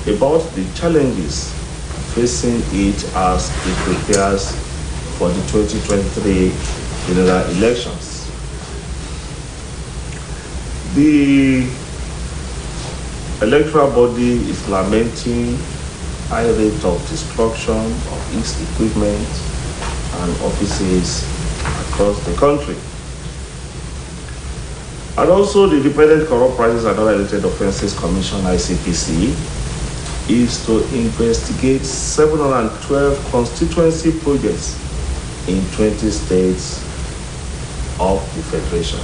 about the challenges facing it as it prepares for the 2023 general elections. The electoral body is lamenting high rate of destruction of its equipment and offices across the country. And also the Independent Corrupt Practices and Other Related Offences Commission, ICPC, is to investigate 712 constituency projects in 20 states of the Federation.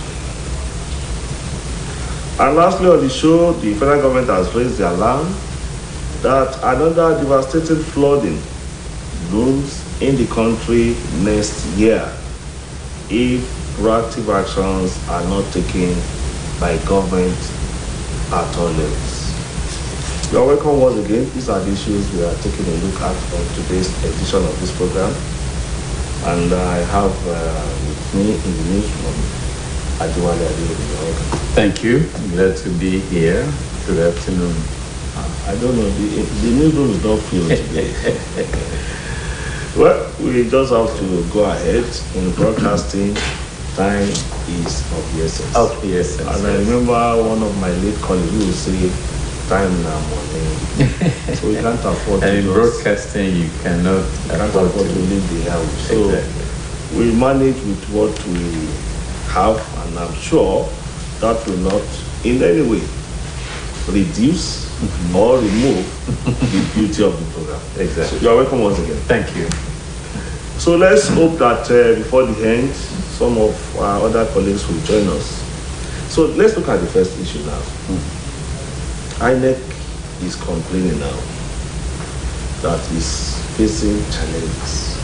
And lastly on the show, the federal government has raised the alarm that another devastating flooding looms in the country next year if proactive actions are not taken by government at all levels. You are welcome once again. These are the issues we are taking a look at on today's edition of this program. And I have with me in the newsroom, Adiwale Adeoye. Thank you. I'm glad to be here. Good afternoon. I don't know, the newsroom is not filled today. Well, we just have to go ahead. In broadcasting, time is of the essence. Of the essence. And I remember one of my late colleagues who would say, time now money. So we can't afford and to in broadcasting, you cannot afford to leave the house. So exactly. We manage with what we have, and I'm sure that will not in any way reduce or remove the beauty of the program. Exactly. So you are welcome once again. Thank you. So let's hope that before the end, some of our other colleagues will join us. So let's look at the first issue now. INEC is complaining now that is facing challenges.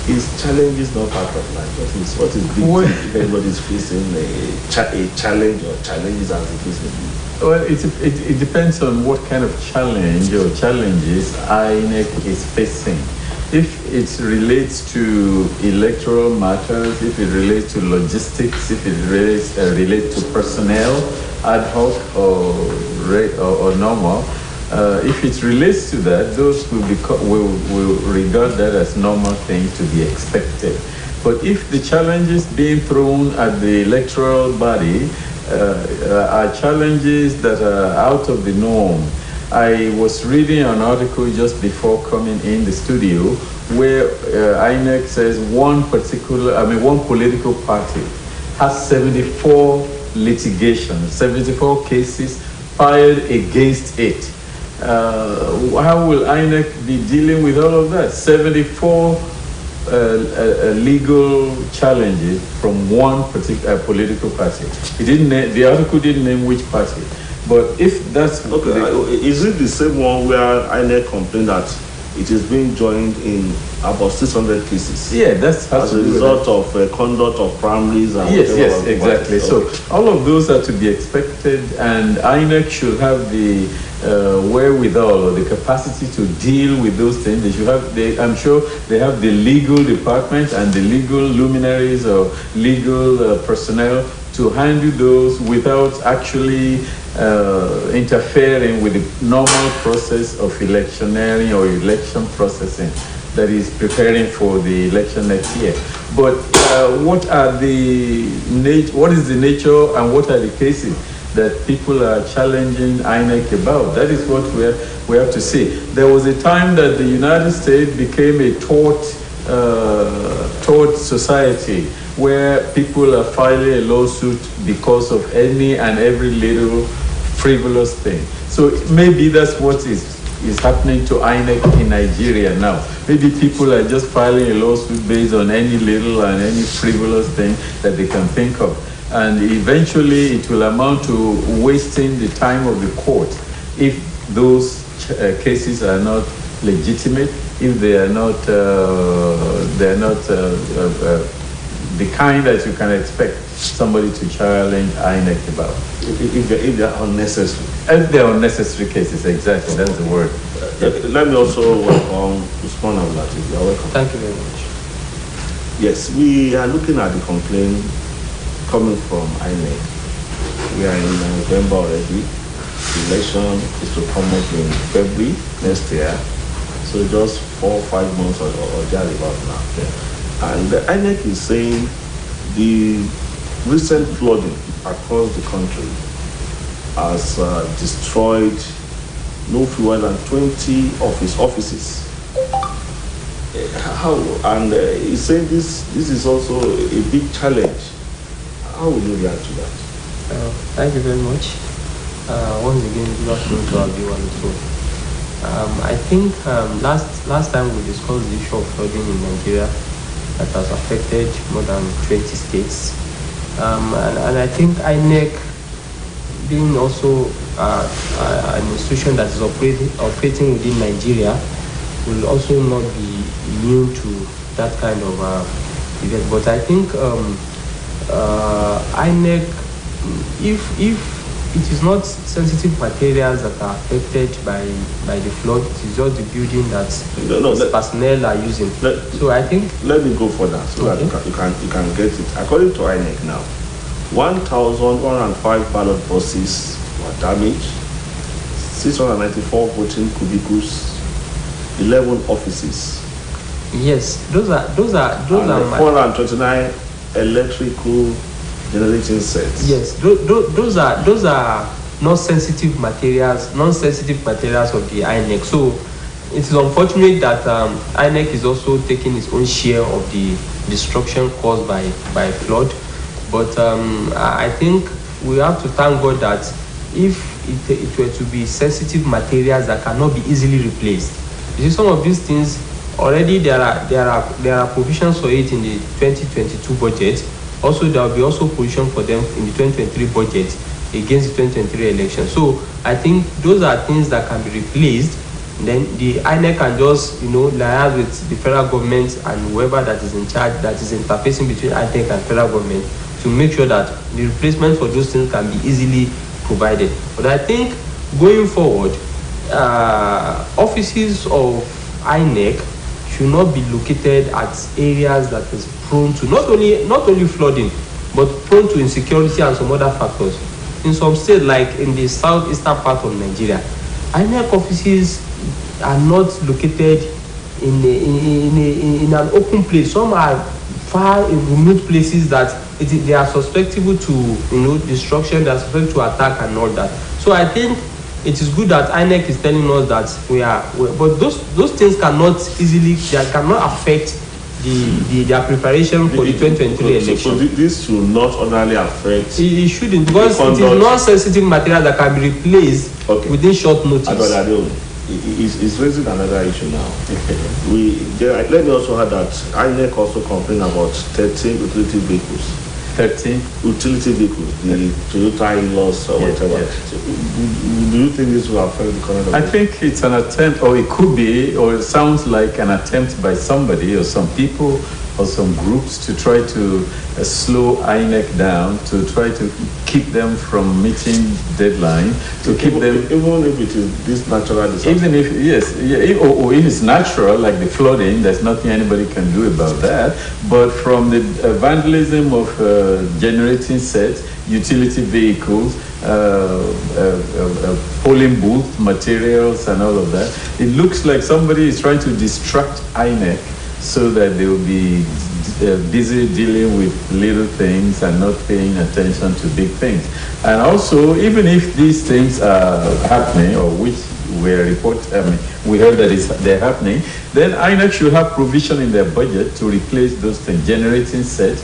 Is challenges not part of life? What is big if everybody is facing a challenge or challenges as it is? Well, it depends on what kind of challenge or challenges INEC is facing. If it relates to electoral matters, if it relates to logistics, if it relates to personnel, ad hoc or normal, if it relates to that, those will regard that as normal thing to be expected. But if the challenges being thrown at the electoral body are challenges that are out of the norm, I was reading an article just before coming in the studio where INEC says one political party has 74 litigations, 74 cases filed against it. How will INEC be dealing with all of that? 74 legal challenges from one particular political party. The article didn't name which party. But if that's okay, is it the same one where INEC complained that it is being joined in about 600 cases? Yeah, that's as a result of conduct of primaries and yes, exactly. So all of those are to be expected, and INEC should have the wherewithal or the capacity to deal with those things. They should have. I'm sure they have the legal department and the legal luminaries or legal personnel to handle those without actually interfering with the normal process of electioneering or election processing that is preparing for the election next year. But what is the nature and what are the cases that people are challenging INEC about? That is what we have to see. There was a time that the United States became a tort society where people are filing a lawsuit because of any and every little frivolous thing. So maybe that's what is happening to INEC in Nigeria now. Maybe people are just filing a lawsuit based on any little and any frivolous thing that they can think of. And eventually it will amount to wasting the time of the court if those cases are not legitimate, if they are not the kind that you can expect somebody to challenge INEC about. If they are unnecessary. If they are unnecessary cases, exactly, that's the word. Let me also welcome Usman Abdulatif. You are welcome. Thank you very much. Yes, we are looking at the complaint coming from INEC. We are in November already. election is to come up in February next year. So just 4 or 5 months or thereabout now. Yeah. And the INEC is saying the recent flooding across the country has destroyed no fewer than 20 of his offices. How? And he said this is also a big challenge. How will you react to that? Thank you very much. Once again, good afternoon to everyone. So, I think last time we discussed the issue of flooding in Nigeria that has affected more than 20 states. And I think INEC, being also an institution that is operating within Nigeria, will also not be immune to that kind of event. But I think INEC, if it is not sensitive materials that are affected by the flood, it is just the building that personnel are using. So I think, let me go further so that you can get it. According to INEC now, 1,105 ballot boxes were damaged, 694 voting cubicles, 11 offices. Yes, those are 429 electrical generating sets. Yes, those are non-sensitive materials of the INEC. So it is unfortunate that INEC is also taking its own share of the destruction caused by flood. But I think we have to thank God that if it were to be sensitive materials that cannot be easily replaced, you see, some of these things already there are provisions for it in the 2022 budget. Also, there will be also provision for them in the 2023 budget against the 2023 election. So I think those are things that can be replaced. Then the INEC can just liaise with the federal government and whoever that is in charge, that is interfacing between INEC and federal government, to make sure that the replacement for those things can be easily provided. But I think going forward, offices of INEC should not be located at areas that is prone to not only flooding, but prone to insecurity and some other factors. In some states, like in the southeastern part of Nigeria, INEC offices are not located in an open place. Some are far in remote places that they are susceptible to destruction, they are susceptible to attack and all that. So I think it is good that INEC is telling us that but those things cannot affect their preparation for the 2023 election. So this should not ordinarily affect. It shouldn't, because it is non-sensitive material that can be replaced within short notice. It's raising another issue now. Let me also add that INEC also complained about 13 utility vehicles. 13 utility vehicles, the Toyota Hilux or whatever. Yes. So, do you think this will affect the economy? I think it's an attempt, or it could be, or it sounds like an attempt by somebody or some people or some groups to try to slow INEC down, to try to keep them from meeting deadline, to keep them... Even if it is this natural disaster? Even if, yes, or if it's natural, like the flooding, there's nothing anybody can do about that. But from the vandalism of generating sets, utility vehicles, polling booth materials and all of that, it looks like somebody is trying to distract INEC so that they will be busy dealing with little things and not paying attention to big things. And also, even if these things are happening, or which we heard that they're happening, then INEC should have provision in their budget to replace those things, generating sets,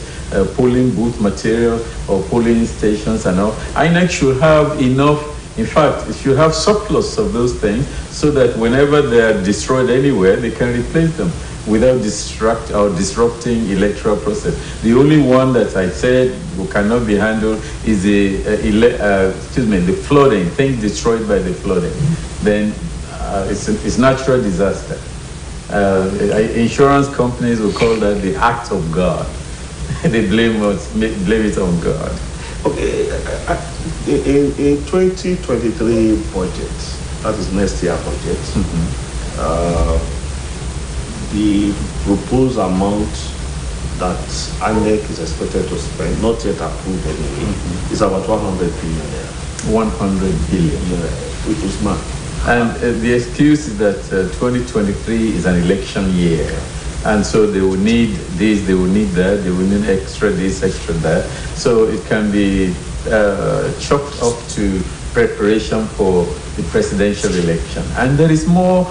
polling booth material, or polling stations and all. INEC should have enough. In fact, it should have surplus of those things so that whenever they are destroyed anywhere, they can replace them without disrupting electoral process. The only one that I said cannot be handled is the flooding, things destroyed by the flooding. Then it's natural disaster. Insurance companies will call that the act of God. They blame it on God. Okay, in 2023 budget, that is next year budget, the proposed amount that INEC is expected to spend, not yet approved anyway, is about 100 billion naira. 100 billion. Which is mad. And the excuse is that 2023 is an election year. And so they will need this, they will need that, they will need extra this, extra that. So it can be chalked up to preparation for the presidential election. And there is more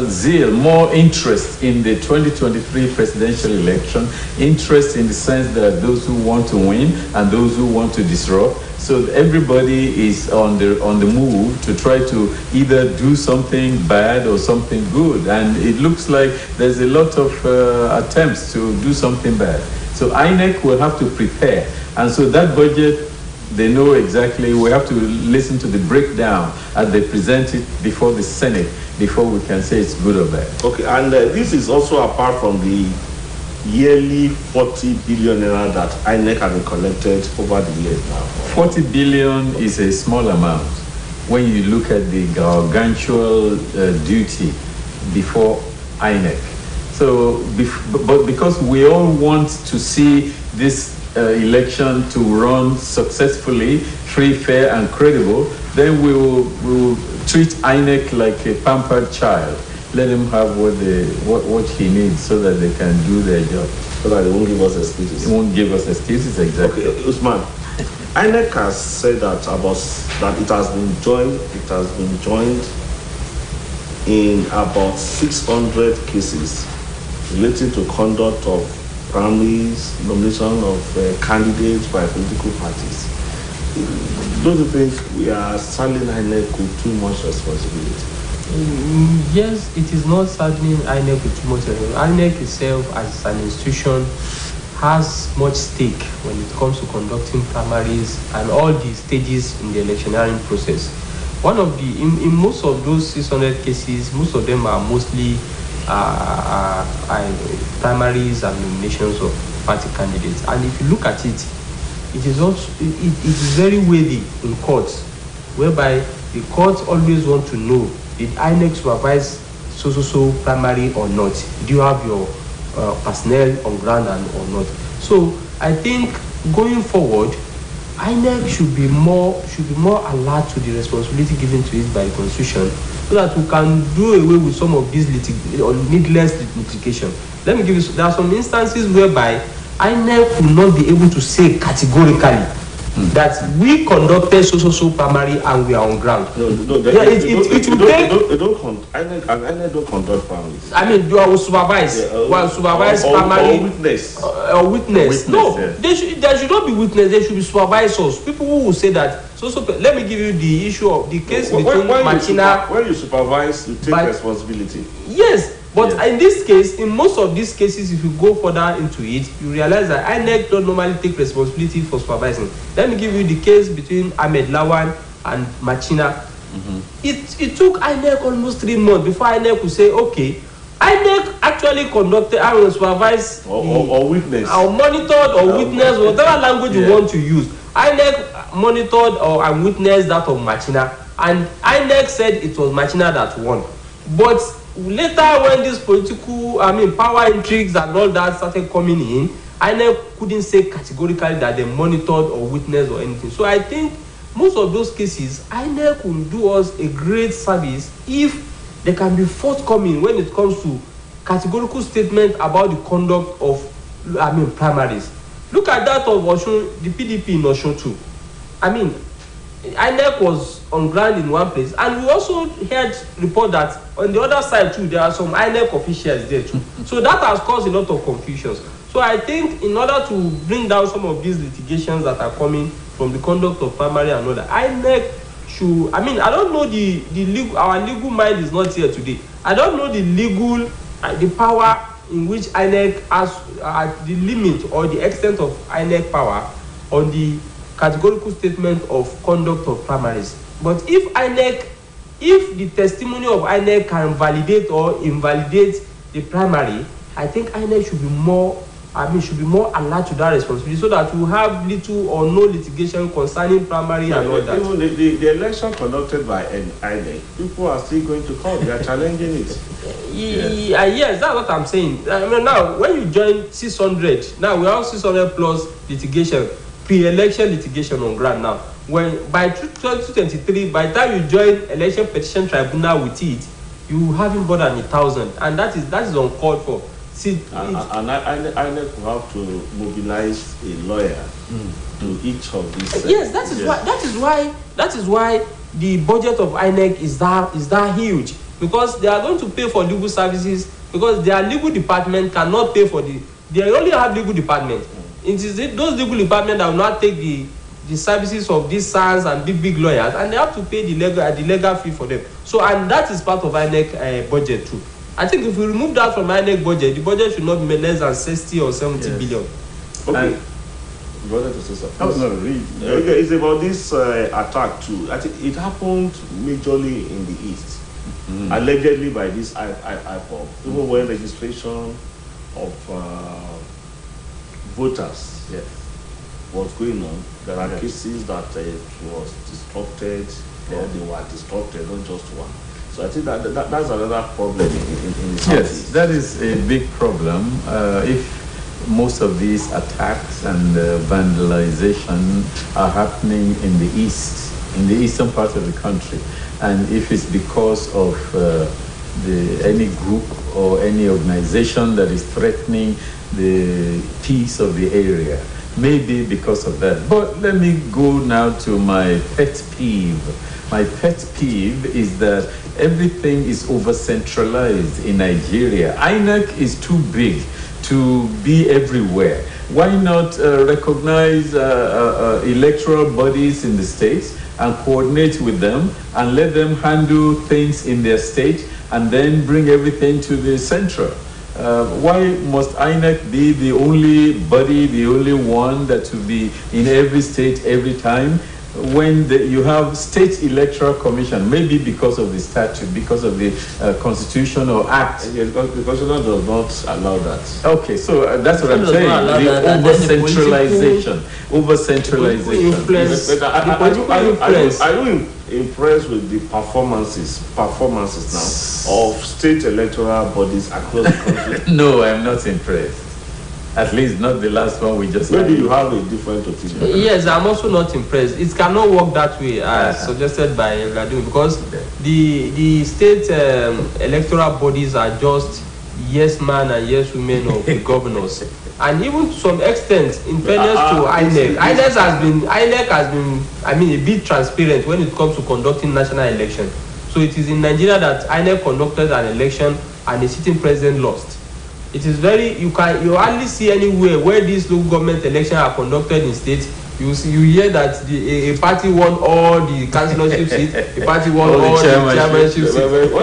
zeal, more interest in the 2023 presidential election, interest in the sense that those who want to win and those who want to disrupt. So everybody is on the move to try to either do something bad or something good. And it looks like there's a lot of attempts to do something bad. So INEC will have to prepare. And so that budget, they know exactly. We have to listen to the breakdown as they present it before the Senate before we can say it's good or bad. Okay, and this is also apart from the yearly 40 billion naira that INEC has been collected over the years now. 40 billion is a small amount when you look at the gargantuan duty before INEC. So, but because we all want to see this election to run successfully, free, fair, and credible, then we will treat INEC like a pampered child. Let him have what he needs so that they can do their job. So that they won't give us excuses. It won't give us excuses, exactly. Okay, Usman, INEC has said that it has been joined in about 600 cases relating to conduct of primaries, nomination of candidates by political parties. Don't you think we are saddling INEC with too much responsibility? Yes, it is not saddling INEC with too much responsibility. INEC itself, as an institution, has much stake when it comes to conducting primaries and all the stages in the electioneering process. One of the, in most of those 600 cases, most of them are mostly primaries and nominations of party candidates. And if you look at it, it is also it is very weighty in courts, whereby the courts always want to know, did INEC supervise so primary or not? Do you have your personnel on ground and or not? So I think going forward, INEC should be more alert to the responsibility given to it by the Constitution, so that we can do away with some of these needless litigation. Let me give you. There are some instances whereby INEC will not be able to say categorically that we conducted so primary and we are on ground. INEC don't conduct primaries. I mean, you will supervise. Supervise primary or witness. Witness. No, yeah. There should not be witness. There should be supervisors. People who will say that. Let me give you the issue of the case between Machina. When you supervise, you take responsibility. Yes. But in this case, in most of these cases, if you go further into it, you realize that INEC don't normally take responsibility for supervising. Let me give you the case between Ahmed Lawan and Machina. It took INEC almost 3 months before INEC could say, okay, INEC actually conducted, I will supervise or witness, or monitored or witnessed, whatever language you want to use. INEC monitored and witnessed that of Machina, and INEC said it was Machina that won. But later, when these political, power intrigues and all that started coming in, INEC couldn't say categorically that they monitored or witnessed or anything. So I think most of those cases, INEC will do us a great service if they can be forthcoming when it comes to categorical statement about the conduct of, primaries. Look at that of Osun, the PDP in Osun too. INEC was on ground in one place, and we also heard report that on the other side too, there are some INEC officials there too. So that has caused a lot of confusions. So I think in order to bring down some of these litigations that are coming from the conduct of primary and other, INEC should, I don't know the legal, our legal mind is not here today. I don't know the legal, the power in which INEC has, the limit or the extent of INEC power on the categorical statement of conduct of primaries. But if the testimony of INEC can validate or invalidate the primary, I think INEC should be more alert to that responsibility, so that we have little or no litigation concerning primary and all that. Even the election conducted by INEC, people are still going to court. They are challenging it. Yes, that's what I'm saying. Now, when you join 600, now we have 600 plus litigation, pre-election litigation on ground now. when by 2023, by the time you join election petition tribunal with it, you having more than 1,000, and that is uncalled for. See, and INEC will have to mobilize a lawyer to each of these. Yes, that is why the budget of INEC is that huge, because they are going to pay for legal services, because their legal department cannot pay for they only have legal department. It is those legal department that will not take the services of these SANs and big lawyers, and they have to pay the legal fee for them. So, and that is part of INEC budget too. I think if we remove that from INEC budget, the budget should not be less than 60 or 70 billion. Okay. You wanted to say something? Oh, no, read. Okay, it's about this attack too. I think it happened majorly in the east, allegedly by this IPOB. Even when registration of voters was going on, there are cases that it was disrupted, or they were disrupted, not just one. So I think that's another problem in the southeast. Yes, that is a big problem. If most of these attacks and vandalization are happening in the east, in the eastern part of the country, and if it's because of any group or any organization that is threatening the peace of the area, maybe because of that. But let me go now to my pet peeve. My pet peeve is that everything is over-centralized in Nigeria. INEC is too big to be everywhere. Why not recognize electoral bodies in the states and coordinate with them and let them handle things in their state and then bring everything to the central? Why must INEC be the only body, the only one that will be in every state every time, when you have state electoral commission, maybe because of the statute, because of the constitution or act? Yes, because the constitution does not allow that. Okay, so that's what I'm saying. The over-centralization. Are you impressed with the performances now of state electoral bodies across the country? No, I'm not impressed. At least not the last one we just Maybe you have a different opinion. Yes, I'm also not impressed. It cannot work that way as suggested by Radun, because the state electoral bodies are just yes man and yes women of the governors. And even to some extent, in fairness to INEC, INEC has been, I mean, a bit transparent when it comes to conducting national election. So it is in Nigeria that INEC conducted an election and the sitting president lost. It is you hardly see anywhere where these local government elections are conducted in states. You hear that a party won all the councillorship seats, a party won all the chairmanship seats.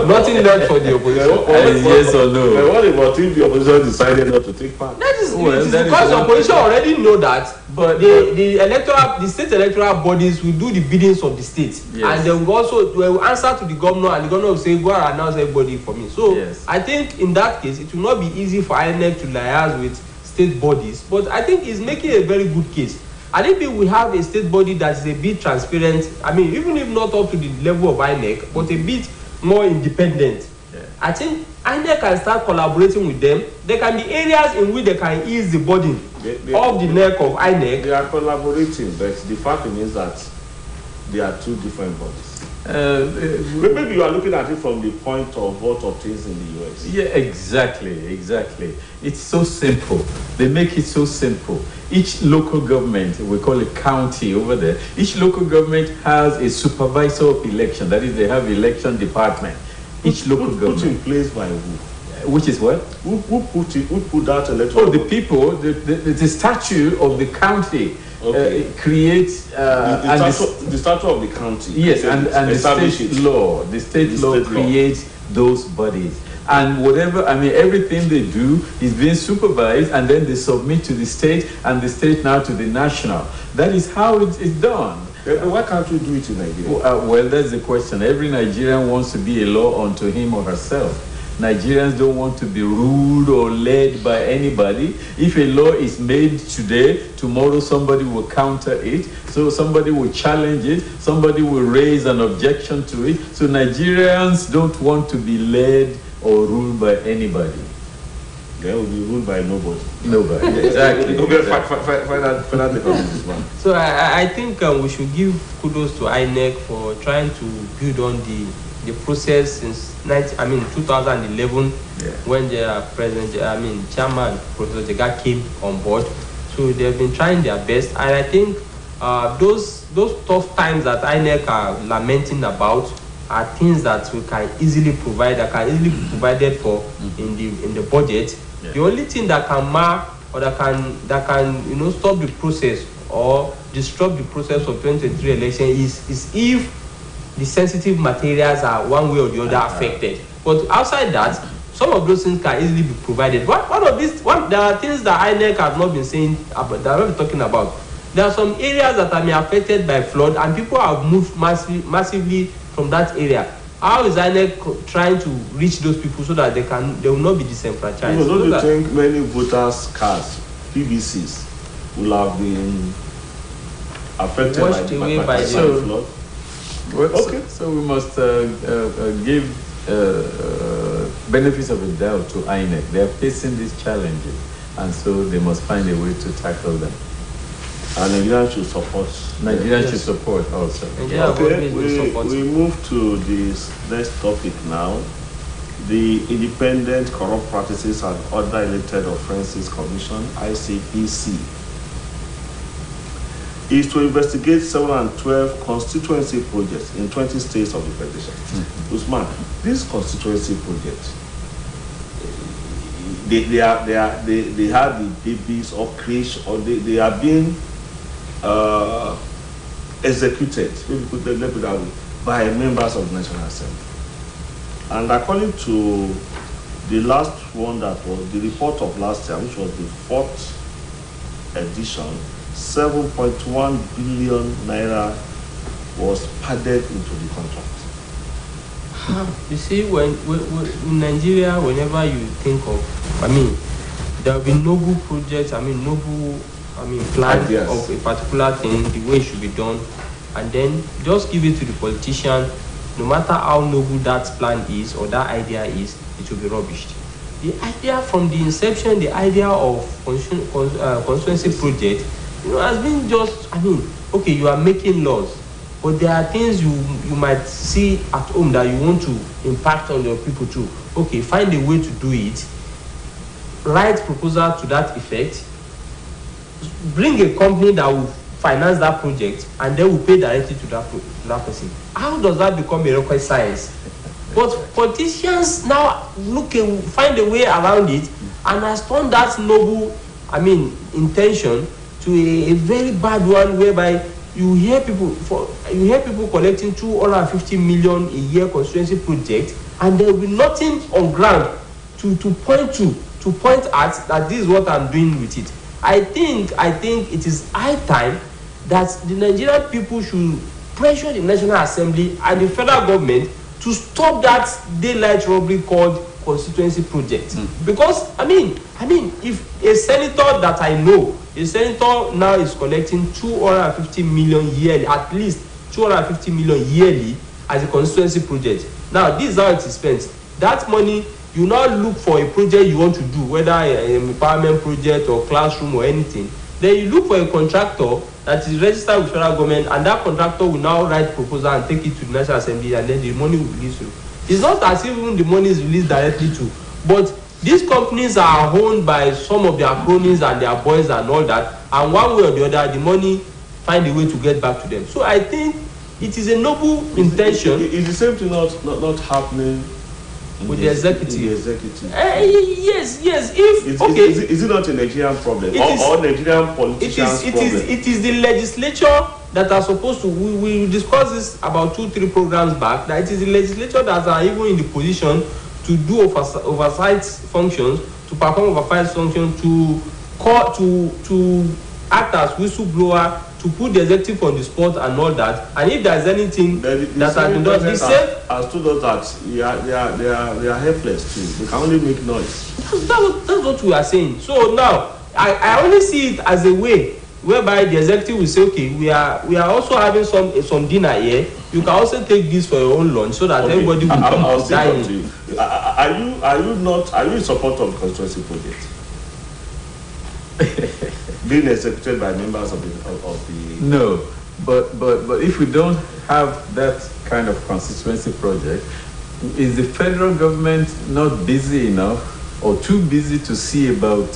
Nothing left for the opposition. Yes or no? But what about if the opposition decided not to take part? That is because the opposition already know that. But the state electoral bodies will do the biddings of the state, and they will answer to the governor, and the governor will say, "Go and announce everybody for me." So I think in that case, it will not be easy for INEC to liaise with state bodies. But I think it's making a very good case. I think we have a state body that is a bit transparent. I mean, even if not up to the level of INEC, but a bit more independent. I think INEC can start collaborating with them. There can be areas in which they can ease the burden of the neck of INEC. They are collaborating, but the fact is that they are two different bodies. Maybe you are looking at it from the point of what obtains in the US. Yeah, exactly. It's so simple. They make it so simple. Each local government, we call it county over there, each local government has a supervisor of election. That is, they have election department. Each local government. Put in place by who? Which is what? Who put that electoral? Oh, the people, the statute of the county. Creates the statute of the county. Yes, and the state law. The state law creates those bodies. And whatever, I mean, everything they do is being supervised, and then they submit to the state, and the state now to the national. That is how it is done. Why can't we do it in Nigeria? Well, that's the question. Every Nigerian wants to be a law unto him or herself. Nigerians don't want to be ruled or led by anybody. If a law is made today, tomorrow somebody will counter it. So somebody will challenge it. Somebody will raise an objection to it. So Nigerians don't want to be led or ruled by anybody. then we'll be ruled by nobody. Nobody, exactly. Okay, exactly. final take on this one. So I think we should give kudos to INEC for trying to build on the process since 2011, when the chairman Professor Jega came on board. So they've been trying their best, and I think those tough times that INEC are lamenting about are things that we can easily provide, that can easily be provided for in the budget. Yeah. The only thing that can mar or that can stop the process or disrupt the process of 2023 election is if the sensitive materials are one way or the other affected. But outside that, some of those things can easily be provided. There are things that INEC has not been saying about, that I'm not talking about. There are some areas that are being affected by flood, and people have moved massively from that area. How is INEC trying to reach those people so that they will not be disenfranchised? Don't you think many voters' cards, PVCs, will have been affected by the flood? Well, okay. So we must give benefits of the doubt to INEC. They are facing these challenges, and so they must find a way to tackle them. And Nigerians should support. Nigerians should support also. Okay, we move to this next topic now. The Independent Corrupt Practices and Other Related Offences Commission, ICPC, is to investigate 712 constituency projects in 20 states of the Federation. Usman, this constituency project, they have the babies or creation, or they are being executed, let me that way, by members of the National Assembly. And according to the last one, that was the report of last year, which was the 4th edition, 7.1 billion naira was padded into the contract. You see, when in Nigeria, whenever you think of, there will be noble projects, plan ideas of a particular thing, the way it should be done, and then just give it to the politician. No matter how noble that plan is or that idea is, it will be rubbished. The idea from the inception, the idea of constituency project, has been just, okay, you are making laws, but there are things you might see at home that you want to impact on your people too. Okay, find a way to do it, write proposal to that effect, bring a company that will finance that project, and then will pay directly to that person. How does that become a rocket science? But politicians now find a way around it, and has turned that noble, intention to a very bad one, whereby you hear people collecting 250 million a year constituency project, and there will be nothing on ground to point at that this is what I'm doing with it. I think it is high time that the Nigerian people should pressure the National Assembly and the federal government to stop that daylight robbery called constituency project. Because if a senator that I know, a senator now is collecting 250 million yearly, at least 250 million yearly as a constituency project. Now this is how it is spent. That money, you now look for a project you want to do, whether an empowerment project or classroom or anything. Then you look for a contractor that is registered with federal government, and that contractor will now write proposal and take it to the National Assembly, and then the money will release you. It's not as if even the money is released directly to, but these companies are owned by some of their cronies and their boys and all that, and one way or the other, the money find a way to get back to them. So I think it is a noble intention. Is the same thing not happening with the executive? Yes. Is it not a Nigerian problem or Nigerian politicians' problem? It is the legislature that are supposed to. We discussed this about 2-3 programs back. That it is the legislature that are even in the position to do oversight functions, to perform oversight functions, to act as whistleblower, to put the executive on the spot and all that. And if there is anything that has been done, the same has told us that they are helpless too. They can only make noise. That's what we are saying. So now I only see it as a way whereby the executive will say, okay, we are also having some dinner here. You can also take this for your own lunch, so that everybody will I'll still dine come to you. Are you in support of the constituency project? Being executed by members of the No, but if we don't have that kind of constituency project, is the federal government not busy enough or too busy to see about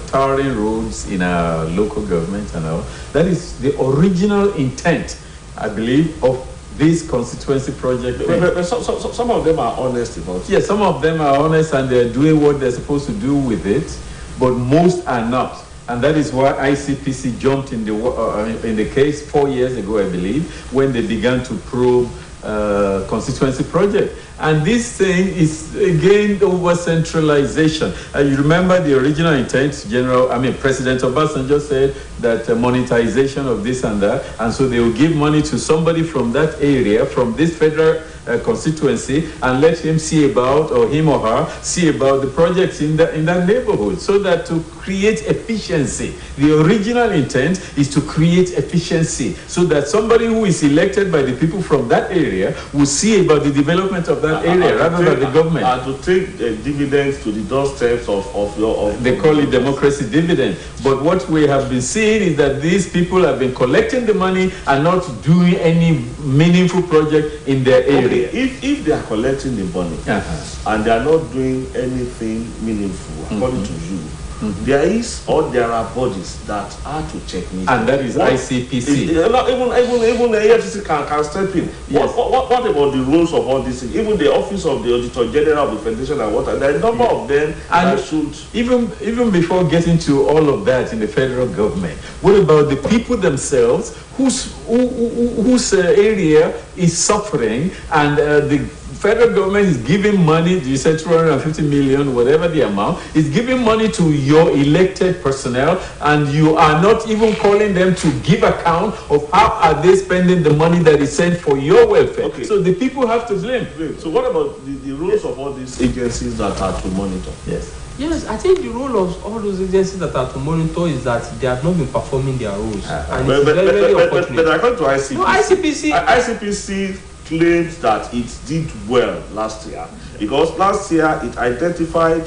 towering roads in our local government and all? That is the original intent, I believe, of this constituency project. But some of them are honest about it. Yeah, some of them are honest and they're doing what they're supposed to do with it, but most are not. And that is why ICPC jumped in the case 4 years ago, I believe, when they began to probe constituency project. And this thing is again over centralization. You remember the original intent, President Obasanjo said that monetization of this and that, and so they will give money to somebody from that area, from this federal constituency, and let him see about, or him or her see about the projects in that neighborhood, so that to create efficiency. The original intent is to create efficiency, so that somebody who is elected by the people from that area will see about the development of that area rather than the government. And to take dividends to the doorsteps of your... They call it democracy dividend. But what we have been seeing is that these people have been collecting the money and not doing any meaningful project in their area. If they are collecting the money and they are not doing anything meaningful, according to you, there are bodies that are to check me. And that is ICPC. Even the AFCC can step in. Yes. What about the rules of all these things? Even the office of the Auditor General of the Federation and what? There are a number of them that should... Even before getting to all of that in the federal government, what about the people themselves whose area is suffering, and the federal government is giving money, you said 250 million, whatever the amount, is giving money to your elected personnel, and you are not even calling them to give account of how are they spending the money that is sent for your welfare. Okay. So the people have to blame. So what about the rules of all these agencies that are to monitor? Yes, I think the role of all those agencies that are to monitor is that they have not been performing their roles. And it's very unfortunate. But according to ICPC, no, ICPC claims that it did well last year, because last year it identified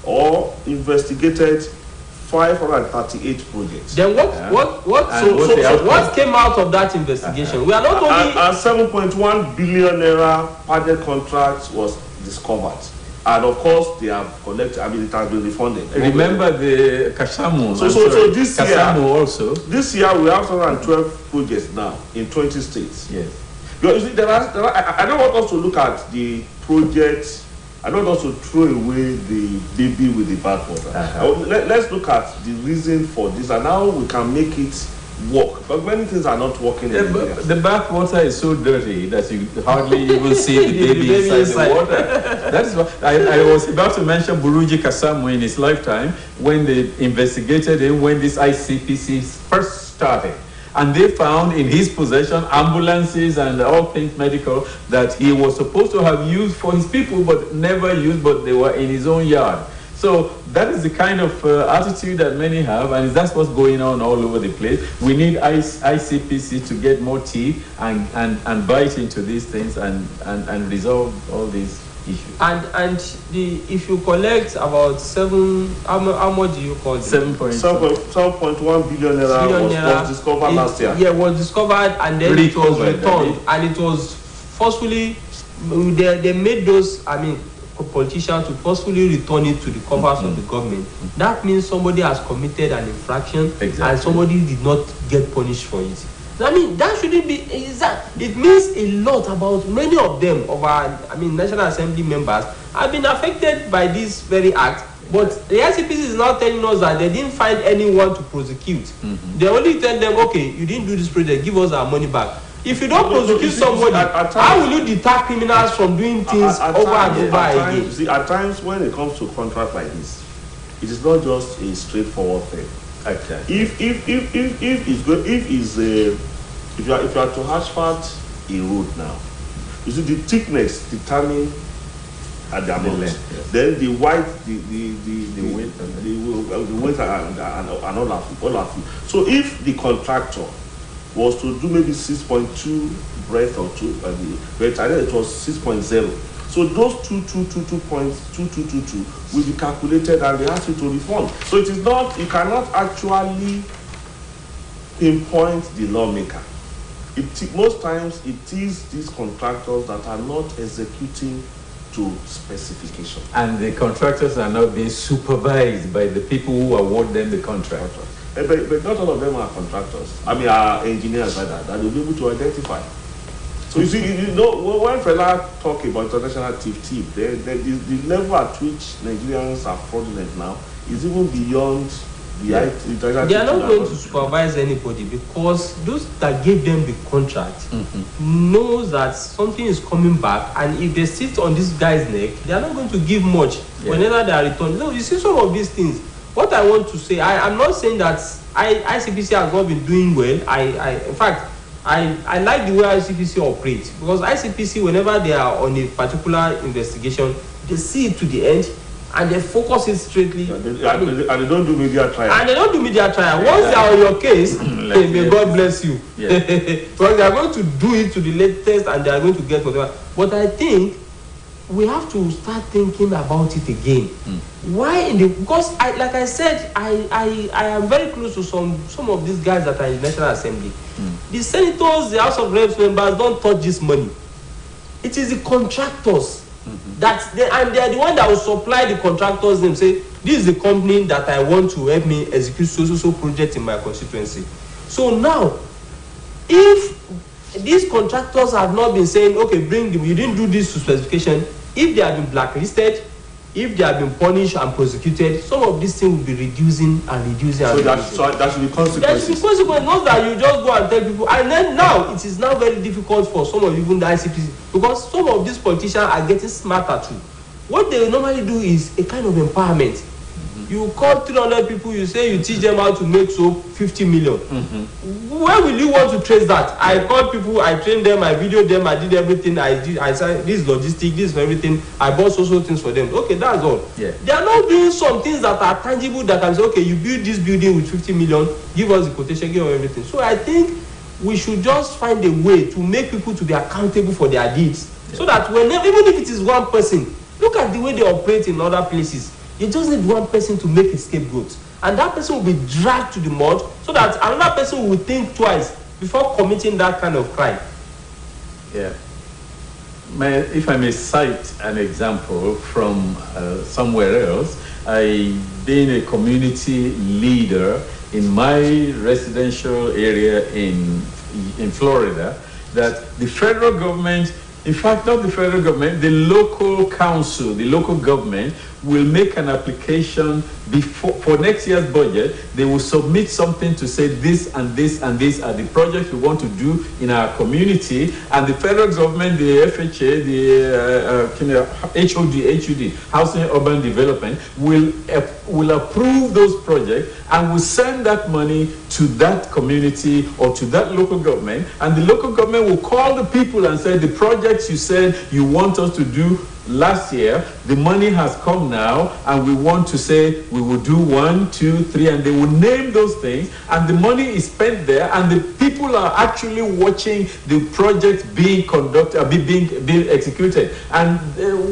or investigated 538 projects. Then what came out of that investigation? We are not only... And 7.1 billion naira project contracts was discovered. And of course, they have collected, it has been refunded. Remember the Kashamu. So this Kashamu year, also. This year we have 112 projects now in 20 states. Yes. Because you see, I don't want us to look at the projects. I don't want us to throw away the baby with the bathwater. Let's look at the reason for this and how we can make it work. But many things are not working. The bathwater is so dirty that you hardly even see the baby inside the water. That is what I was about to mention. Buruji Kasamu in his lifetime, when they investigated him, when this ICPC first started, and they found in his possession ambulances and all things medical that he was supposed to have used for his people but never used, but they were in his own yard. So that is the kind of attitude that many have, and that's what's going on all over the place. We need ICPC to get more teeth and bite into these things and resolve all these issues. And if you collect about how much do you call it? 7.1 billion naira was discovered last year. Yeah, was discovered and then it was returned, and it was forcefully. They made those. Politicians to forcefully return it to the coffers of the government. That means somebody has committed an infraction and somebody did not get punished for it. That shouldn't be. It means a lot about many of them of our National Assembly members have been affected by this very act. But the ICPC is now telling us that they didn't find anyone to prosecute. They only tell them, okay, you didn't do this project, give us our money back. If you don't prosecute somebody, how will you deter criminals from doing things over and over again? See, at times when it comes to contract like this, it is not just a straightforward thing. Okay. If you are to asphalt a road now, you see the thickness determine at the amount. length, yes. Then the white, the width and the width and all of it. So if the contractor was to do maybe 6.2 breadth or 2, but I think it was 6.0. So those 2.2222 will be calculated and they ask you to refund. So it is not, you cannot actually pinpoint the lawmaker. Most times it is these contractors that are not executing to specification. And the contractors are not being supervised by the people who award them the contract. But not all of them are contractors. I mean, are engineers like that will be able to identify. So you see, when Fela talk about international thief, the level at which Nigerians are fraudulent now is even beyond the international. They are not going to supervise anybody because those that gave them the contract knows that something is coming back, and if they sit on this guy's neck, they are not going to give much whenever they are returned. No, you see some of these things. What I want to say, I'm not saying that ICPC has not been doing well. In fact, I like the way ICPC operates, because ICPC, whenever they are on a particular investigation, they see it to the end and they focus it straightly. And they don't do media trial. Once they are on your case, may God bless you. Yeah. Because they are going to do it to the latest and they are going to get whatever. But I think we have to start thinking about it again. Why? Because like I said, I am very close to some of these guys that are in the National Assembly. The senators, the House of Reps members don't touch this money. It is the contractors and they are the one that will supply the contractors. Them say, this is the company that I want to help me execute so project in my constituency. So now, if these contractors have not been saying, okay, bring them, you didn't do this to specification, if they have been blacklisted, if they have been punished and prosecuted, some of these things will be reducing. So that should be consequences. There should be consequences, not that you just go and tell people. And then now, it is now very difficult for some of even the ICPC, because some of these politicians are getting smarter too. What they normally do is a kind of empowerment. You call 300 people, you say you teach them how to make soap, 50 million. Where will you want to trace that? I call people, I train them, I video them, I did everything. I said this is logistic, this is everything. I bought social things for them. Okay, that's all. Yeah. They are not doing some things that are tangible that can say, okay, you build this building with 50 million, give us the quotation, give us everything. So I think we should just find a way to make people to be accountable for their deeds. So that whenever, even if it is one person, look at the way they operate in other places. You just need one person to make a scapegoat, and that person will be dragged to the mud so that another person will think twice before committing that kind of crime. Yeah. If I may cite an example from somewhere else, being a community leader in my residential area in Florida, that the federal government, in fact, not the federal government, the local council, the local government will make an application for next year's budget. They will submit something to say this and this and this are the projects we want to do in our community, and the federal government, the FHA, the HUD, Housing Urban Development, will approve those projects and will send that money to that community or to that local government, and the local government will call the people and say, the projects you said you want us to do last year, the money has come now, and we want to say we will do 1, 2, 3, and they will name those things, and the money is spent there, and the people are actually watching the project being conducted, being executed. And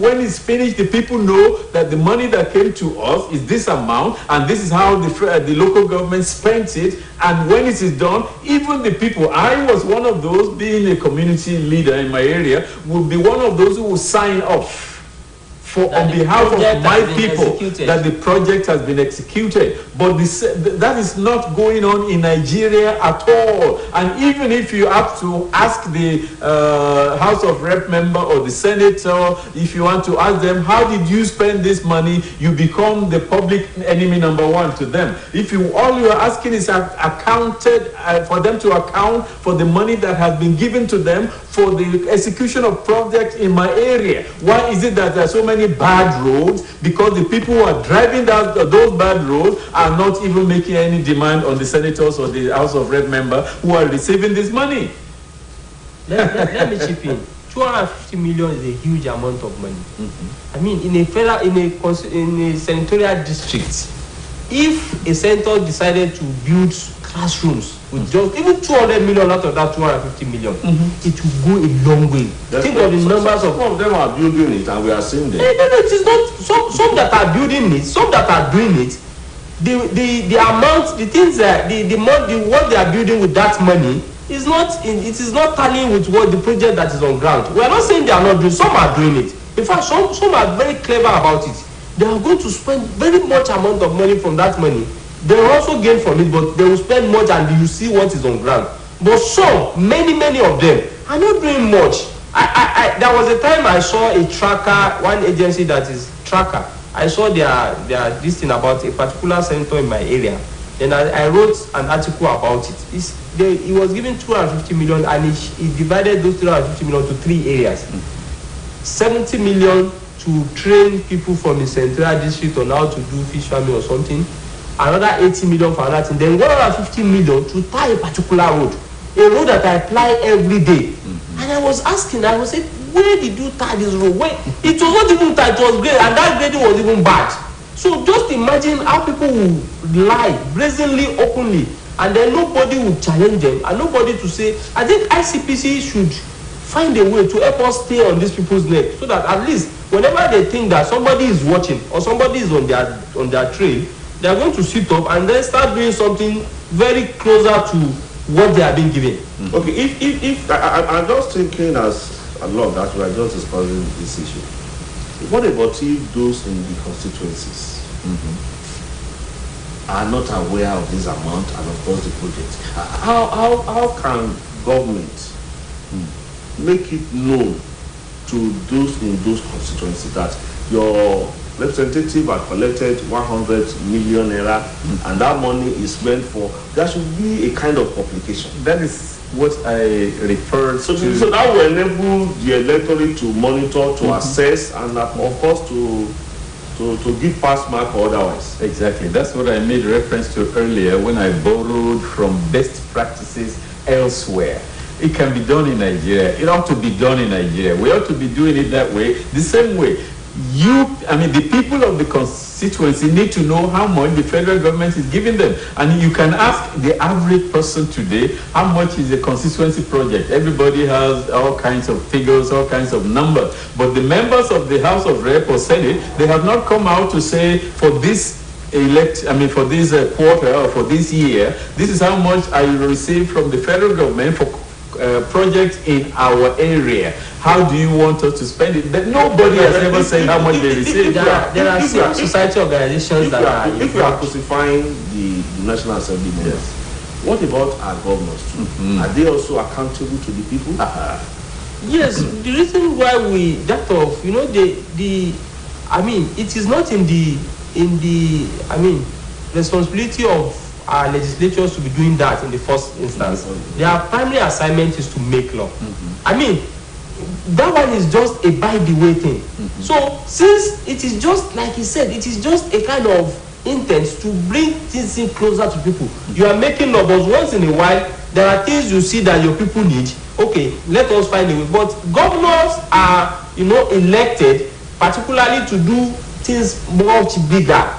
when it's finished, the people know that the money that came to us is this amount, and this is how the local government spent it. And when it is done, even the people, I was one of those, being a community leader in my area, will be one of those who will sign off on behalf of my people that the project has been executed. But that is not going on in Nigeria at all. And even if you have to ask the House of Rep member or the senator, if you want to ask them, how did you spend this money, you become the public enemy number one to them. All you are asking is for them to account for the money that has been given to them for the execution of projects in my area. Why is it that there are so many bad roads? Because the people who are driving those bad roads are not even making any demand on the senators or the House of Rep member who are receiving this money. Let me chip in. 250 million is a huge amount of money. I mean, in a senatorial district, if a senator decided to build classrooms with just even 200 million out of that 250 million, it will go a long way. Think of the numbers of... Some of them are building it and we are seeing them. No, it is not. Some that are building it, some that are doing it, the amount, the things that, what they are building with that money, it is not tallying with what the project that is on ground. We are not saying they are not doing. Some are doing it. In fact, some are very clever about it. They are going to spend very much amount of money from that money. They will also gain from it, but they will spend much and you see what is on ground. But some, many of them are not doing much. There was a time I saw a tracker, one agency that is tracker. I saw their this thing about a particular senator in my area. Then I wrote an article about it. He was given 250 million and he divided those 250 million to 3 areas. 70 million to train people from the central district on how to do fish farming or something. Another 80 million for another thing. Then 150 million to tie a particular road. A road that I apply every day. And I was asking, I was saying, where did you tie this road? It was not even tied, it was great, and that grading was even bad. So just imagine how people will lie brazenly, openly, and then nobody will challenge them, and nobody to say. I think ICPC should find a way to help us stay on these people's neck, so that at least whenever they think that somebody is watching or somebody is on their trail, they are going to sit up and then start doing something very closer to what they are being given. Okay, if I'm just thinking as along that we are just discussing this issue. What about if those in the constituencies are not aware of this amount and of course the project? How can government make it known to those in those constituencies that your representative had collected 100 million naira and that money is meant for? There should be a kind of publication. That is what I referred to. So that will enable the electorate to monitor, to assess, and of course to give pass mark or otherwise. Exactly. That's what I made reference to earlier when I borrowed from best practices elsewhere. It can be done in Nigeria. It ought to be done in Nigeria. We ought to be doing it that way, the same way. The people of the constituency need to know how much the federal government is giving them. And you can ask the average person today, how much is a constituency project? Everybody has all kinds of figures, all kinds of numbers. But the members of the House of Rep or Senate, they have not come out to say, for this for this quarter or for this year, this is how much I will receive from the federal government for projects in our area. How do you want us to spend it? But nobody has ever said how much they receive. There are civil society organizations that are... If you are crucifying the National Assembly members, what about our governors too? Are they also accountable to the people? Yes, the reason why it is not in the responsibility of our legislatures to be doing that in the first instance. Their primary assignment is to make law. That one is just a by the way thing. So since it is just like he said, it is just a kind of intent to bring things in closer to people. You are making law, but once in a while there are things you see that your people need. Okay, let us find a way. But governors are elected particularly to do things much bigger.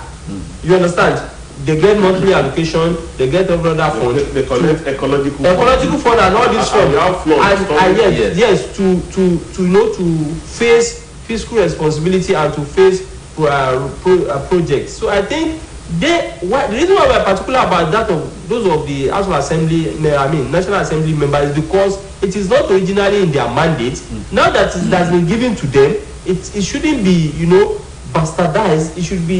You understand? They get monthly allocation, they get every other fund. They collect ecological fund and all this fund. And yes, to face fiscal responsibility and to face projects. So I think the reason why we are particular about that of those of the House of Assembly, National Assembly members, is because it is not originally in their mandate. Now that it has been given to them, it shouldn't be bastardized.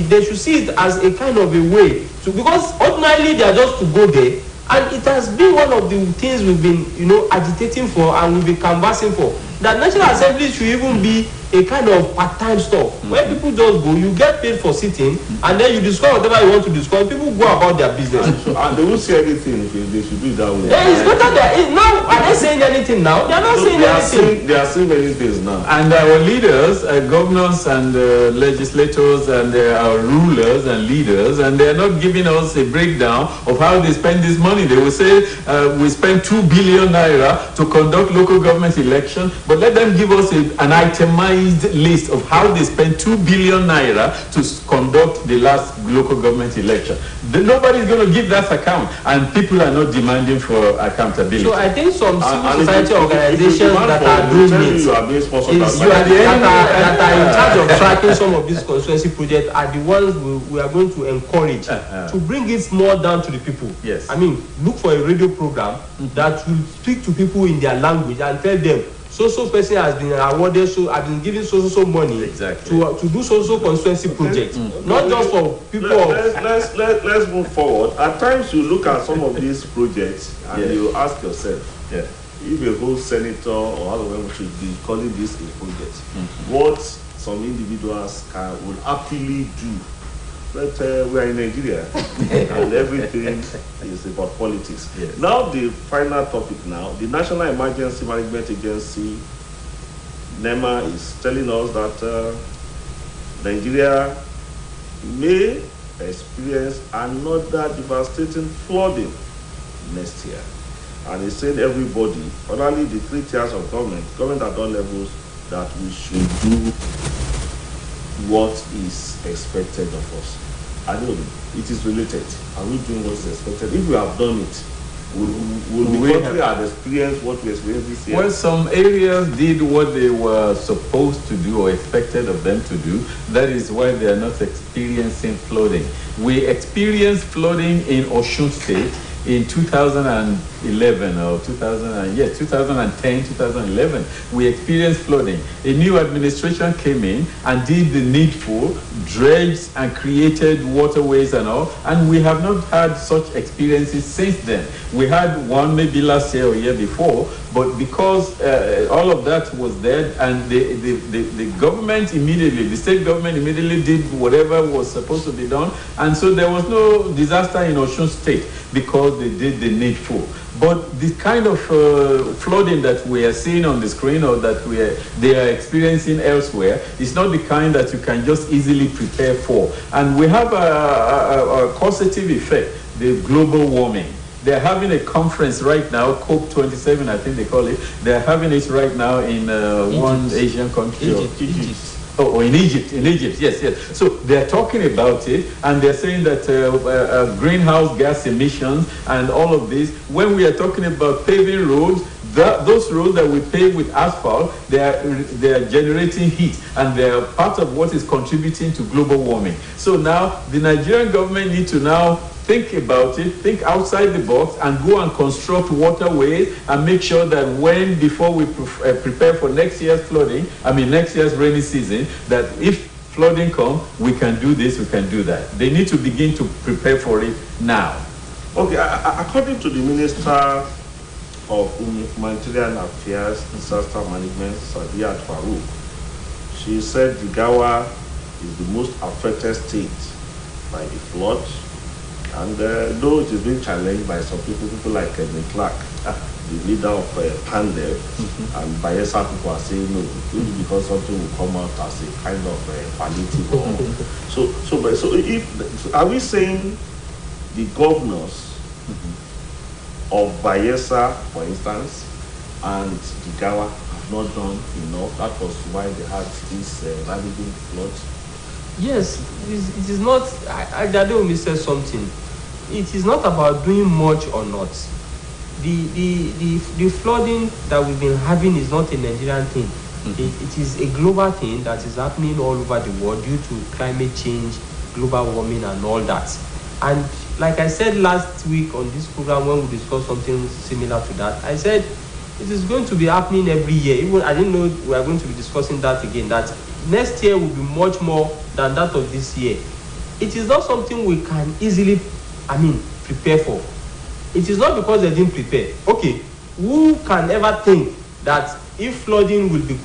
They should see it as a kind of a way to, because ordinarily they are just to go there, and it has been one of the things we've been agitating for and we've been canvassing for, that National Assembly should even be a kind of part-time stuff. When people just go, you get paid for sitting, and then you discuss whatever you want to discuss. People go about their business. And they won't say anything if they should do it that way. Yeah, it's better that now. Are they saying anything now? They are not saying anything. They are saying many things now. And our leaders, governors and legislators and our rulers and leaders, and they are not giving us a breakdown of how they spend this money. They will say we spend 2 billion naira to conduct local government election, but let them give us an itemized list of how they spend 2 billion naira to conduct the last local government election. Nobody is going to give that account, and people are not demanding for accountability. So I think some civil society organizations that are doing it, that are in charge of tracking some of these constituency projects are the ones we are going to encourage to bring it more down to the people. Yes. I mean, look for a radio program that will speak to people in their language and tell them, so person has been awarded, so I've been given so money to do so constituency project, not just for people. Let's move forward. At times you look at some of these projects and you ask yourself, if a whole senator or however should be calling this a project, what some individuals will happily do. But we are in Nigeria and everything is about politics. Yes. Now the final topic now, the National Emergency Management Agency, NEMA, is telling us that Nigeria may experience another devastating flooding next year. And it's saying everybody, not only the 3 tiers of government at all levels, that we should do what is expected of us. I don't know, it is related. Are we doing what is expected? If we have done it, will the country have experienced what we experienced this year? Well, some areas did what they were supposed to do or expected of them to do. That is why they are not experiencing flooding. We experienced flooding in Osun State in 2011 or 2010, 2011, we experienced flooding. A new administration came in and did the needful, dredged and created waterways and all, and we have not had such experiences since then. We had one maybe last year or year before, but because all of that was there, and the government immediately, the state government immediately did whatever was supposed to be done, and so there was no disaster in Osun State because they did the needful. But the kind of flooding that we are seeing on the screen or that they are experiencing elsewhere is not the kind that you can just easily prepare for. And we have a causative effect, the global warming. They're having a conference right now, COP27, I think they call it. They're having it right now in one Asian country. Egypt. Oh, in Egypt, yes. So they're talking about it, and they're saying that greenhouse gas emissions and all of this, when we are talking about paving roads, those roads that we pave with asphalt, they are generating heat, and they are part of what is contributing to global warming. So now the Nigerian government needs to now think about it, think outside the box, and go and construct waterways and make sure that before we prepare for next year's flooding, next year's rainy season, that if flooding comes, we can do this, we can do that. They need to begin to prepare for it now. Okay, according to the Minister of Humanitarian Affairs, Disaster Management, Sadiat Farouk, she said Jigawa is the most affected state by the flood. And though it is being challenged by some people like Kevin Clark, the leader of Pandef, and Bayelsa people are saying no, because something will come out as a kind of palliative. So if are we saying the governors of Bayelsa, for instance, and Jigawa have not done enough? That was why they had this ravaging flood. Yes, it is not. Ajade said something. It is not about doing much or not. The flooding that we've been having is not a Nigerian thing. It is a global thing that is happening all over the world due to climate change, global warming, and all that. And like I said last week on this program when we discussed something similar to that, I said it is going to be happening every year. Even I didn't know we are going to be discussing that again. That next year will be much more than that of this year. It is not something we can easily prepare for. It is not because they didn't prepare. Okay, who can ever think that if flooding will be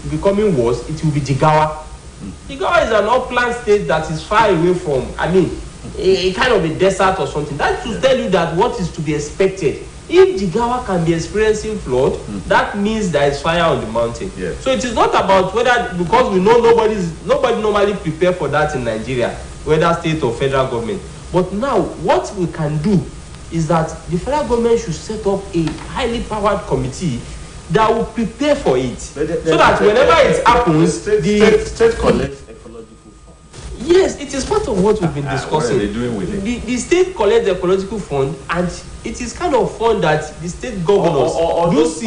becoming worse, it will be Jigawa. Jigawa is an upland state that is far away from, a kind of a desert or something. That to tell you that what is to be expected. If Jigawa can be experiencing flood, that means there is fire on the mountain. Yeah. So it is not about whether, because we know nobody normally prepare for that in Nigeria, whether state or federal government. But now what we can do is that the federal government should set up a highly powered committee that will prepare for it, so that whenever it happens, the state collects ecological fund. Yes, it is part of what we've been discussing. What are they doing with it? The state collects the ecological fund, and it is kind of fund that the state governors or those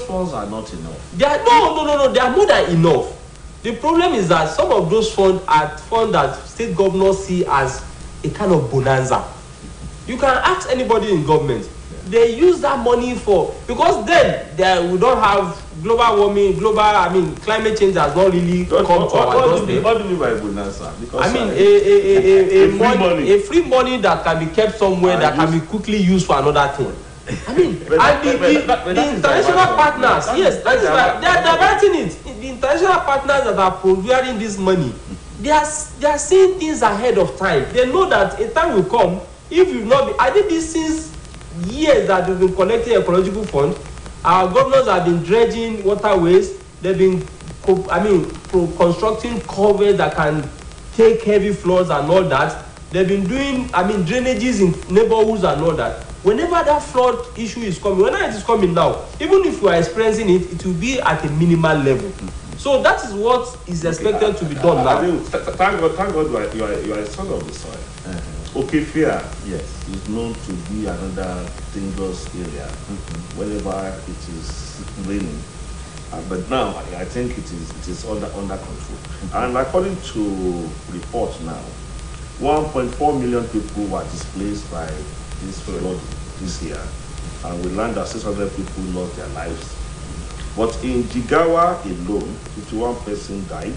funds are not enough. They are no. They are more than enough. The problem is that some of those funds are funds that state governors see as a kind of bonanza. You can ask anybody in government. They use that money for, because then we don't have global warming, climate change has not really come to our doorstep. What do you mean by bonanza? Because a free money that can be kept somewhere that can be quickly used for another thing. The international partners, yes, that is right. They are diverting it. The international partners that are providing this money, they are seeing things ahead of time. They know that a time will come. If you've not been, I did this since years that we've been collecting ecological fund. Our governors have been dredging waterways. They've been constructing covers that can take heavy floods and all that. They've been doing drainages in neighborhoods and all that. Whenever that flood issue is coming, whenever it is coming now, even if you are experiencing it, it will be at a minimal level. So that is what is expected to be done now. Thank God you are a son of the soil. Okefia, yes, is known to be another dangerous area whenever it is raining. But now I think it is under control. And according to reports now, 1.4 million people were displaced by this flood this year, and we learned that 600 people lost their lives. But in Jigawa alone, 51 persons died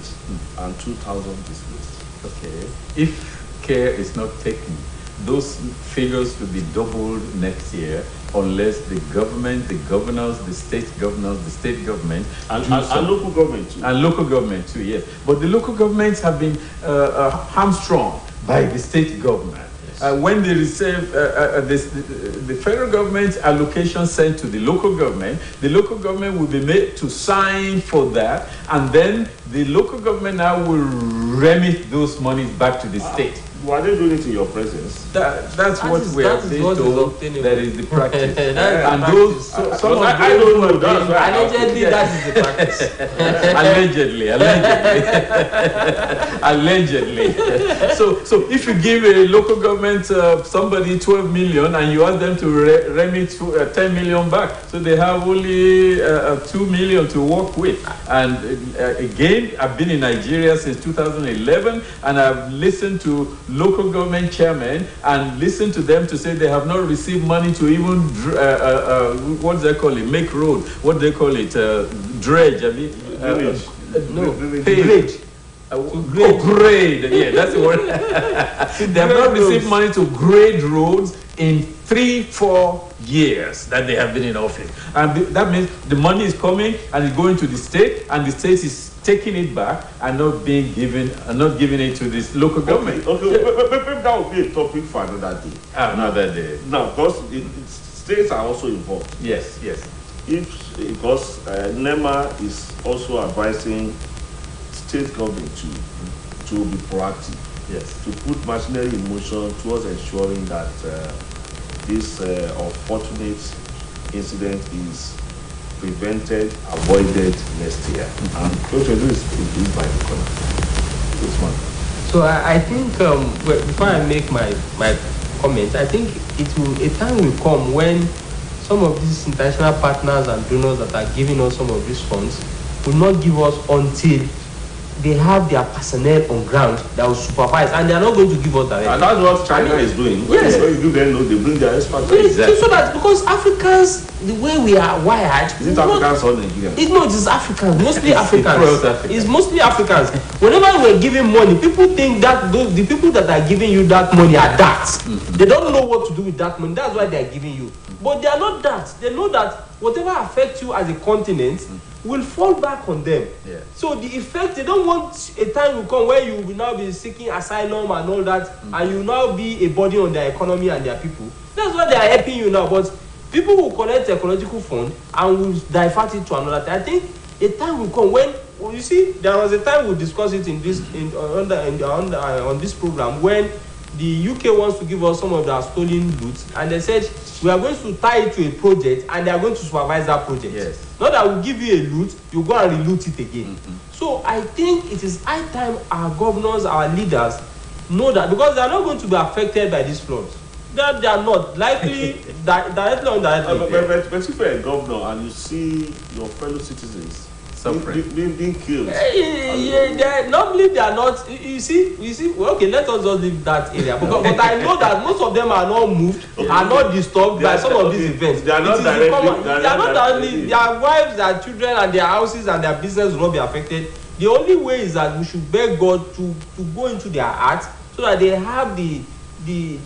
and 2,000 displaced. Okay. If care is not taken, those figures will be doubled next year unless the government, the governors, the state governors, the state government, and local government too. And local government too, yes. But the local governments have been hamstrung by the state government. When they receive the federal government allocation sent to the local government will be made to sign for that, and then the local government now will remit those monies back to the state. Were they doing it in your presence? That's what we are told. That is the practice. And those, I don't know. Allegedly, that is the practice. Allegedly. So if you give a local government somebody 12 million and you ask them to remit 10 million back, so they have only 2 million to work with. And again, I've been in Nigeria since 2011, and I've listened to local government chairmen and listen to them to say they have not received money to even what they call it, make road, what they call it, dredge. Grade. Yeah, that's the word. They have not received money to grade roads in 3-4 years that they have been in office, and that means the money is coming and it's going to the state, and the state is taking it back and not being given, and not giving it to this local government. Okay. Maybe that will be a topic for another day. Another day. Now, because states are also involved. Yes. Because NEMA is also advising state government to be proactive. Yes. To put machinery in motion towards ensuring that this unfortunate incident is prevented, avoided next year. And what we do is by the corner. This one. So I think before I make my comment, I think a time will come when some of these international partners and donors that are giving us some of these funds will not give us until they have their personnel on ground that will supervise, and they are not going to give us directly. And that's what China is doing. Yes. When you do then know, they bring their experts. Exactly. So that, because Africans, the way we are wired, is it Africans or Nigerians? It is Africans, mostly Africans. It's mostly Africans. Whenever we're giving money, people think that the people that are giving you that money are that. They don't know what to do with that money. That's why they are giving you. But they are not that. They know that whatever affects you as a continent will fall back on them. Yeah. So the effect, they don't want a time will come where you will now be seeking asylum and all that, and you will now be a burden on their economy and their people. That's why they are helping you now. But people will collect ecological fund and will divert it to another thing. I think a time will come when, well, you see, there was a time we discussed it in this on this program when the UK wants to give us some of their stolen loot, and they said we are going to tie it to a project and they are going to supervise that project. Yes. Not that we give you a loot, you go and re-loot it again. So I think it is high time our governors, our leaders know that, because they are not going to be affected by these floods. They are not likely directly or indirectly. But if you're a governor and you see your fellow citizens being killed, normally they are not. You see. Well, okay, let us just leave that area. But I know that most of them are not moved, are not disturbed by some of these events. They are not directly. Their wives, their children, and their houses and their business will not be affected. The only way is that we should beg God to go into their hearts so that they have the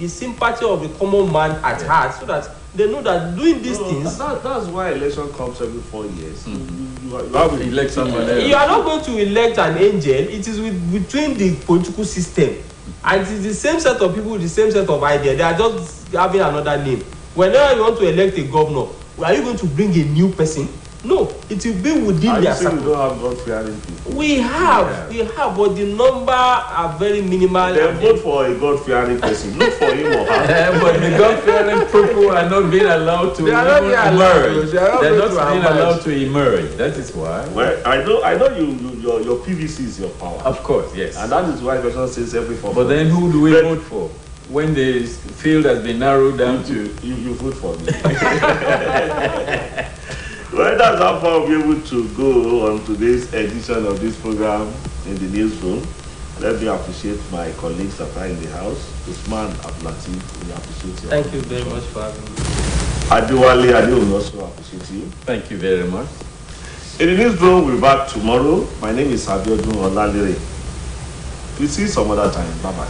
sympathy of the common man at heart, so that they know that doing these things. That's why election comes every 4 years. You have to elect someone else. You are not going to elect an angel. It is between the political system, and it is the same set of people with the same set of ideas. They are just having another name. Whenever you want to elect a governor, are you going to bring a new person? No, it will be within their circle. We don't have God-fearing people. We have, but the number are very minimal. Then vote for a God-fearing person. Look for him or her. But the God-fearing people are not being allowed to emerge. They are not being allowed to emerge. That is why. Well, I know your PVC is your power. Of course, yes. And that is why the person says every 4 But then who do we vote for? When the field has been narrowed down to... You vote for me. Well, that's how far we'll be able to go on today's edition of this program in the newsroom. Let me appreciate my colleagues that are in the house. Usman Abdulatif, we appreciate you. Thank you very much for having me. Adewale Adeomi also appreciate you. Thank you very much. In the newsroom, we'll be back tomorrow. My name is Abiodun Olalere. We'll see you some other time. Bye-bye.